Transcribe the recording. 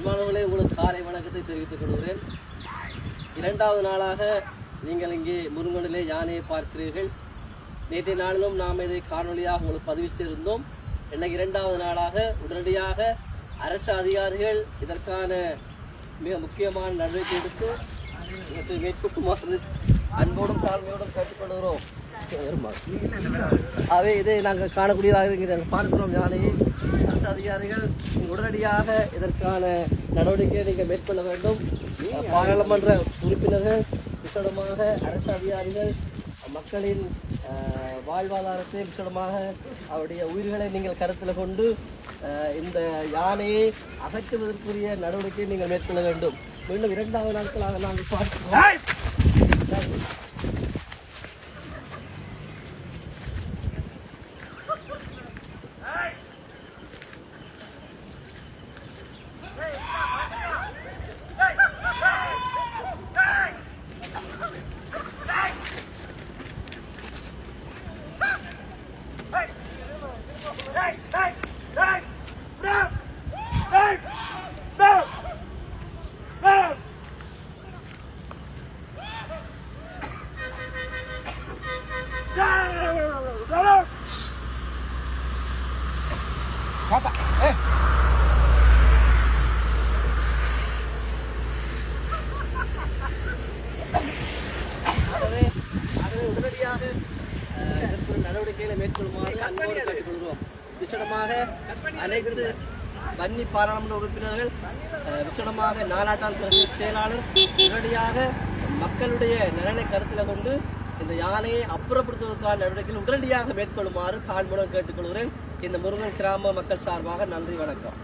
அன்பானவர்களே, உங்களுக்கு காலை வணக்கத்தை தெரிவித்துக் கொள்கிறேன். இரண்டாவது நாளாக நீங்கள் இங்கே முருங்கனிலே யானையை பார்க்கிறீர்கள். நேற்றைய நாளிலும் நாம் இதை காணொலியாக உங்களுக்கு பதிவு செய்திருந்தோம். இன்னைக்கு இரண்டாவது நாளாக உடனடியாக அரசு அதிகாரிகள் இதற்கான மிக முக்கியமான நடவடிக்கை எடுத்து இவற்றை மேற்கொள்ளுமாறு அன்போடும் தாழ்மையோடும் கேட்டுக்கொள்கிறோம். அவை இதை நாங்கள் காணக்கூடியதாக பார்க்கிறோம். யானையை அரசு அதிகாரிகள் உடனடியாக இதற்கான நடவடிக்கையை நீங்கள் மேற்கொள்ள வேண்டும். பாராளுமன்ற உறுப்பினர்கள் விசேடமாக அரசு அதிகாரிகள் மக்களின் வாழ்வாதாரத்தை விசேடமாக அவருடைய உயிர்களை நீங்கள் கருத்தில் கொண்டு இந்த யானையை அகற்றுவதற்குரிய நடவடிக்கையை நீங்கள் மேற்கொள்ள வேண்டும். மீண்டும் இரண்டாவது நாட்களாக நாங்கள் பார்க்கிறோம். உடனடியாக இதற்கு நடவடிக்கைகளை மேற்கொள்ளுமாறு அன்போடு கேட்டுக்கொள்கிறோம். விசேடமாக அனைத்து வன்னி பாராளுமன்ற உறுப்பினர்கள், விசேடமாக நாலாட்டான் பிரதேச செயலாளர் உடனடியாக மக்களுடைய நலனை கருத்தில் கொண்டு இந்த யானையை அப்புறப்படுத்துவதற்கான நடவடிக்கைகள் உடனடியாக மேற்கொள்ளுமாறு தாழ்மையுடன் கேட்டுக்கொள்கிறேன். இந்த முருகன் கிராம மக்கள் சார்பாக நன்றி, வணக்கம்.